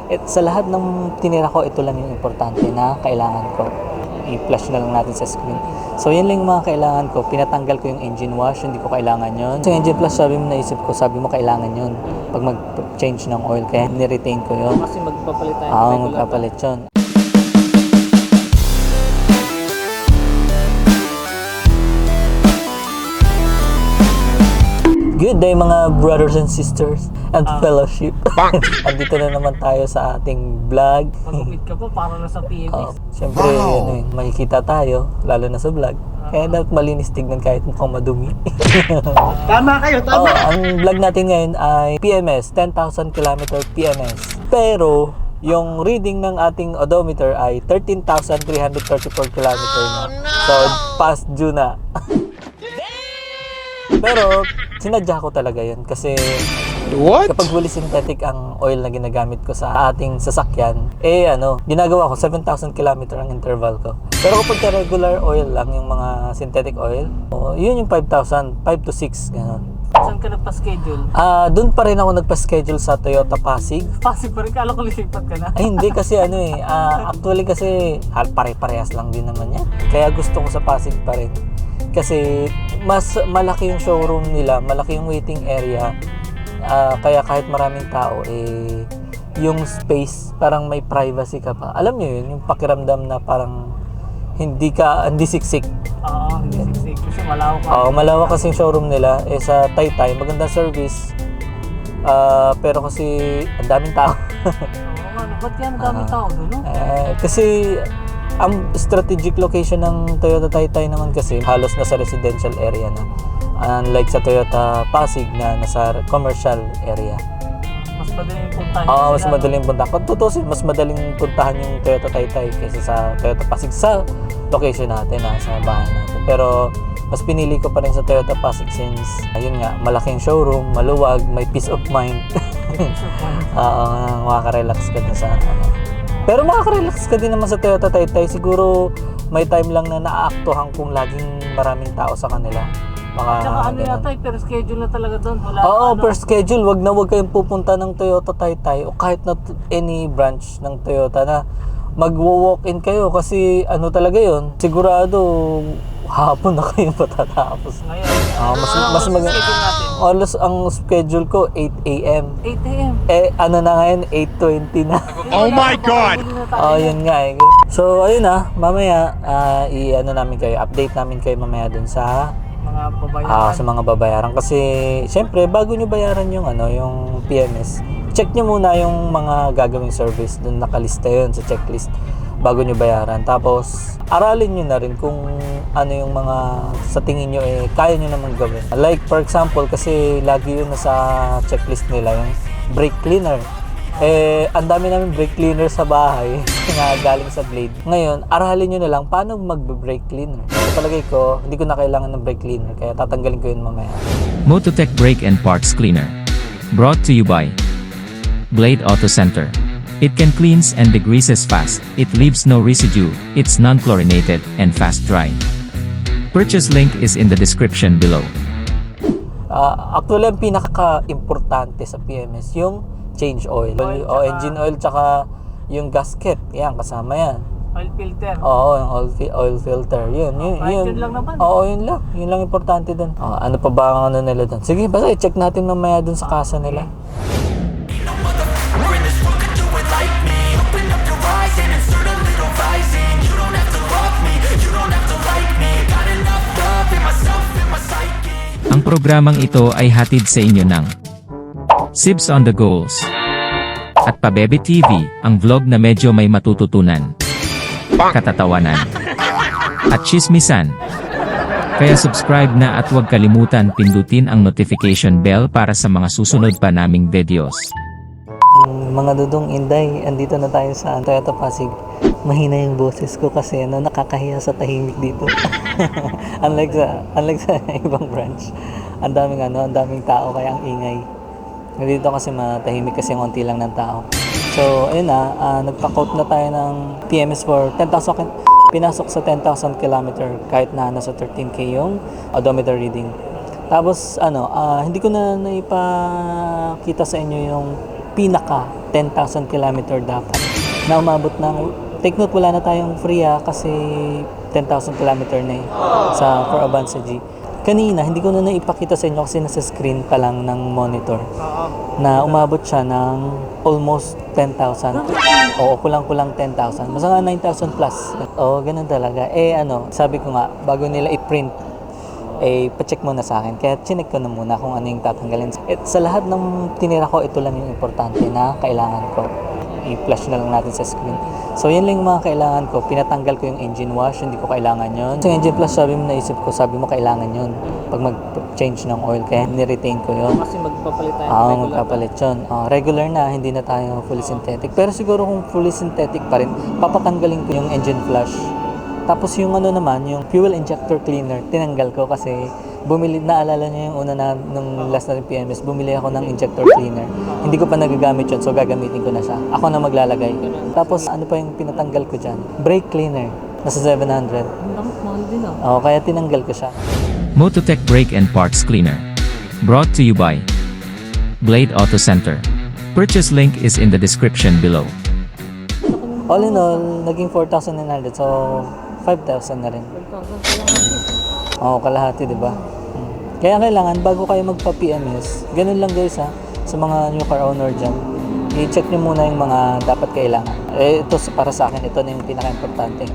Sa lahat ng tinira ko, ito lang yung importante na kailangan ko. I-flash na lang natin sa screen. So yan lang yung mga kailangan ko. Pinatanggal ko yung engine wash, hindi ko kailangan yon. So engine flush, sabi mo, naisip ko, sabi mo kailangan yon pag mag-change ng oil. Kaya ni-retain ko yon. Kasi magpapalit tayo. Magpapalit yun. Good day mga brothers and sisters and fellowship. Andito na naman tayo sa ating vlog. Mag-umit ka pa para na sa PMS. Siyempre, makikita tayo, lalo na sa vlog. Kaya dapat malinis tignan kahit mukhang madumi. Tama kayo, tama! Ang vlog natin ngayon ay PMS, 10,000 km PMS. Pero, yung reading ng ating odometer ay 13,334 km na. So, past due na. Pero, sinadya ko talaga yun kasi kapag fully synthetic ang oil na ginagamit ko sa ating sasakyan, ginagawa ko 7,000 km ang interval ko. Pero kapag regular oil lang, yung mga synthetic oil, yun yung 5,000, 5 to 6, gano'n. Saan ka nagpa-schedule? Doon pa rin ako nagpa-schedule sa Toyota Pasig. Pasig pa rin, kala ko lisipat ka na. Ay, hindi kasi actually kasi pare-parehas lang din naman yan. Kaya gusto ko sa Pasig pa rin. Kasi mas malaki yung showroom nila, malaki yung waiting area. Kaya kahit maraming tao, yung space, parang may privacy ka pa. Alam niyo yun, yung pakiramdam na parang hindi siksik. Oo, hindi siksik. Kasi malawak ka. Malawak kasi yung showroom nila. Sa Taytay, magandang service. Pero kasi ang daming tao. Ba't yan ang daming tao doon, no? Kasi ang strategic location ng Toyota Taytay naman kasi halos nasa residential area na. Unlike sa Toyota Pasig na nasa commercial area. Mas madaling puntahan. Mas madaling puntahan. Kung tutusin, mas madaling puntahan yung Toyota Taytay kaysa sa Toyota Pasig sa location natin, sa bahay natin. Pero mas pinili ko pa rin sa Toyota Pasig since ayun nga, malaking showroom, maluwag, may peace of mind. Makaka-relax ka din sa Pero makaka-relax ka din naman sa Toyota Taytay. Siguro may time lang na naaaktuhan kung laging maraming tao sa kanila. Tsaka yata, per schedule na talaga doon. Per schedule. Wag kayong pupunta ng Toyota Taytay o kahit na any branch ng Toyota na magwo-walk-in kayo kasi talaga yon. Sigurado hapon na kayong patatapos. Ngayon, mas schedule natin. Ang schedule ko 8 a.m. 8 a.m. Na ngayon 8:20 na. Oh my God! Yun nga So, ayun mamaya update namin kayo mamaya dun sa mga babayaran. Sa mga babayaran kasi syempre bago nyo bayaran yung yung PMS, check nyo muna yung mga gagawing service, dun nakalista yun sa checklist bago nyo bayaran. Tapos aralin nyo na rin kung ano yung mga sa tingin nyo kaya nyo namang gawin. Like for example, kasi lagi yun nasa checklist nila yung brake cleaner. Ang dami namin brake cleaner sa bahay na galing sa Blade. Ngayon, aralin nyo na lang paano mag-brake cleaner. Sa palagay ko, hindi ko na kailangan ng brake cleaner, kaya tatanggalin ko yun mamaya. Mototech Brake and Parts Cleaner. Brought to you by Blade Auto Center. It can cleans and degreases fast, it leaves no residue, it's non-chlorinated, and fast dry. Purchase link is in the description below. Actually, ang pinaka-importante sa PMS, yung change oil. Engine oil, tsaka yung gasket. Yan, kasama yan. Oil filter. Yung oil filter. Yun lang naman. Yun lang. Yun lang importante dun. Ano pa ba ang nila dun? Sige, basta i-check natin mamaya dun sa kasa nila. Ang programang ito ay hatid sa inyo ng Sibs on the Goals at Pabebe TV, ang vlog na medyo may matututunan, katatawanan, at chismisan. Kaya subscribe na at huwag kalimutan pindutin ang notification bell para sa mga susunod pa naming videos. Mga dudong Inday, andito na tayo sa Toyota Pasig. Mahina yung boses ko kasi nakakahiya sa tahimik dito. unlike sa ibang branch. Ang daming tao kaya ang ingay. Dito kasi matahimik kasi konti lang ng tao. So, ayun nagpa-quote na tayo ng PMS for 10,000. Pinasok sa 10,000 km kahit na nasa 13K yung odometer reading. Tapos, hindi ko na naipakita sa inyo yung pinaka 10,000 kilometer dapat. Na umabot ng, take note, wala na tayong free kasi 10,000 kilometer na for Avanza G. Kanina, hindi ko na naipakita sa inyo kasi nasa screen pa lang ng monitor Oo. na umabot siya ng almost 10,000. Oo, kulang-kulang 10,000. Basta nga 9,000 plus. Oo, ganun talaga. Sabi ko nga, bago nila i-print, pa-check muna sa akin. Kaya chinek ko na muna kung ano yung tatanggalin. Sa lahat ng tinira ko, ito lang yung importante na kailangan ko. I-flash na lang natin sa screen. So, yan lang yung mga kailangan ko. Pinatanggal ko yung engine wash, hindi ko kailangan yun. So, engine flush, sabi mo kailangan yun pag mag-change ng oil. Kaya niretain ko yun. Kasi magpapalit tayo. Oo, magpapalit yun. Regular na, hindi na tayo fully synthetic. Pero siguro kung fully synthetic pa rin, papatanggalin ko yung engine flush. Tapos yung naman, yung fuel injector cleaner, tinanggal ko kasi naalala niyo yung una na, nung last na PMS, bumili ako ng injector cleaner. Hindi ko pa nagagamit yun, so gagamitin ko na siya. Ako na maglalagay. Tapos ano pa yung pinatanggal ko dyan? Brake cleaner, nasa 700. Mahal din Oo, kaya tinanggal ko siya. Mototech Brake and Parts Cleaner. Brought to you by Blade Auto Center. Purchase link is in the description below. All in all, naging 4,900, so 5,000 na rin. Oo, kalahati, di ba? Kaya kailangan, bago kayo magpa-PMS, ganun lang guys sa mga new car owner dyan, i-check nyo muna yung mga dapat kailangan. Ito para sa akin, ito na yung pinaka-importante.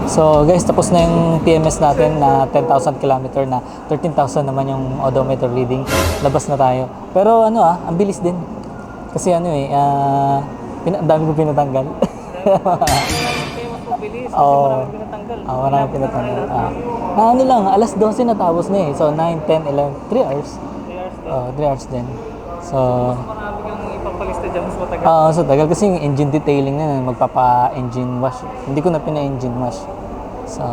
So guys, tapos na yung PMS natin na 10,000 kilometer na 13,000 naman yung odometer reading. Labas na tayo. Pero ang bilis din. Kasi ang dami ko pinatanggal. Oo. Marami pinatanggal. Lang, alas 12 na tapos na So 9, 10, 11, 3 hours. 3 hours din. So, Marami kang ipapalista dyan, mas matagal. so tagal kasi yung engine detailing na magpapa-engine wash. Hindi ko na pina-engine wash. So,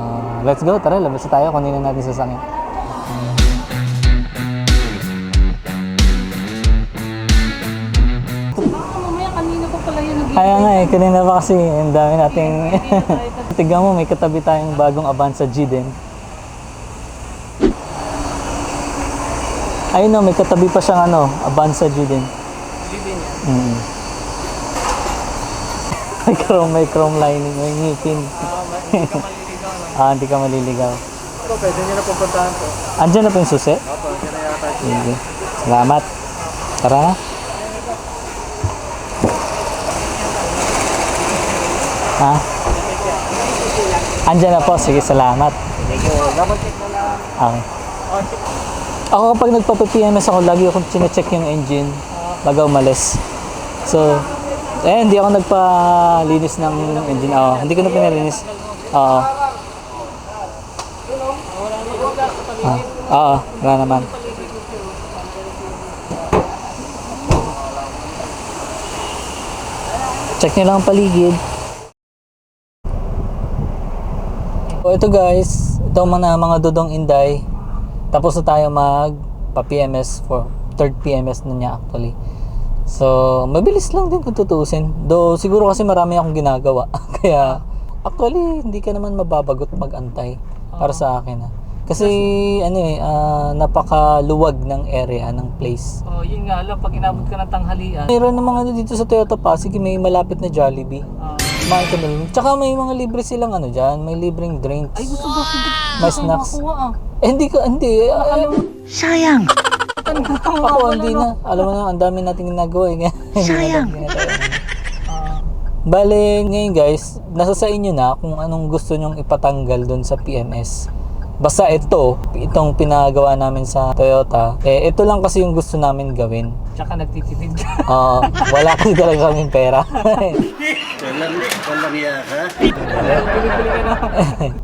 let's go. Tara, labas na tayo. Kunin na natin sa sasakyan. Kaya nga kanina pa kasi ang dami nating tignan mo, may katabi tayong bagong Avanza G din. Ayun may katabi pa siyang Avanza G din. May chrome lining, may ngipin. Hindi ka maliligaw. Ito, pwede nyo na pupuntahan to. Andiyan na po yung susi? Opo, dyan na yata. Sige. Salamat. Tara na. Andiyan na po. Sige, salamat. Double check na lang. Okay. Ako kapag nagpa-PMS ako, lagi akong chine-check yung engine bago umalis. So, hindi ako nagpalinis ng engine. Hindi ko na pinalinis. Wala naman. Check nyo lang ang paligid. So ito guys, ito mga dudong inday. Tapos na tayo magpa-PMS for third PMS na niya actually. So, mabilis lang din kung tutuusin. Though siguro kasi marami akong ginagawa. Kaya actually hindi ka naman mababagot mag-antay para sa akin. Kasi napakaluwag ng area ng place. Yun nga lang, pag inabot ka ng tanghalian. Mayroon namang dito sa Toyota Pasig, may malapit na Jollibee. Kumain ka na rin. Tsaka may mga libre silang dyan, may libreng drinks. Ay, gusto ba? May snacks. Makuha Hindi. Sayang. Ako hindi na. Alam mo na, ang dami nating ginagawa Sayang. Bale, ngayon guys, nasa sa inyo na kung anong gusto nyong ipatanggal dun sa PMS. Basta itong pinagawa namin sa Toyota, ito lang kasi yung gusto namin gawin. Tsaka nagtitipid ka. Wala kasi talaga kaming pera. Walang iya ka.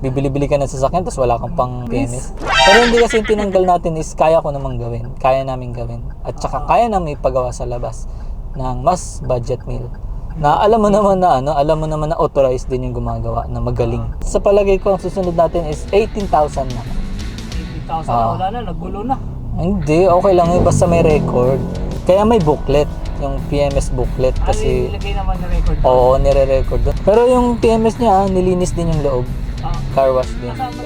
Bibili-bili ka ng sasakyan tapos wala kang pang PMS. Pero hindi kasi yung tinanggal natin is kaya ko namang gawin. Kaya namin gawin. At saka kaya namin ipagawa sa labas ng mas budget meal. Na alam mo naman na authorized din yung gumagawa na magaling. Sa palagay ko, ang susunod natin is 18,000 na. 80,000 na, wala na, nagulo na. Hindi, okay lang yun. Basta may record. Kaya may booklet. Yung PMS booklet. Kasi, Ilagay naman na record. oo, nire-record doon. Pero yung PMS niya, nilinis din yung loob. Car wash din. Kasama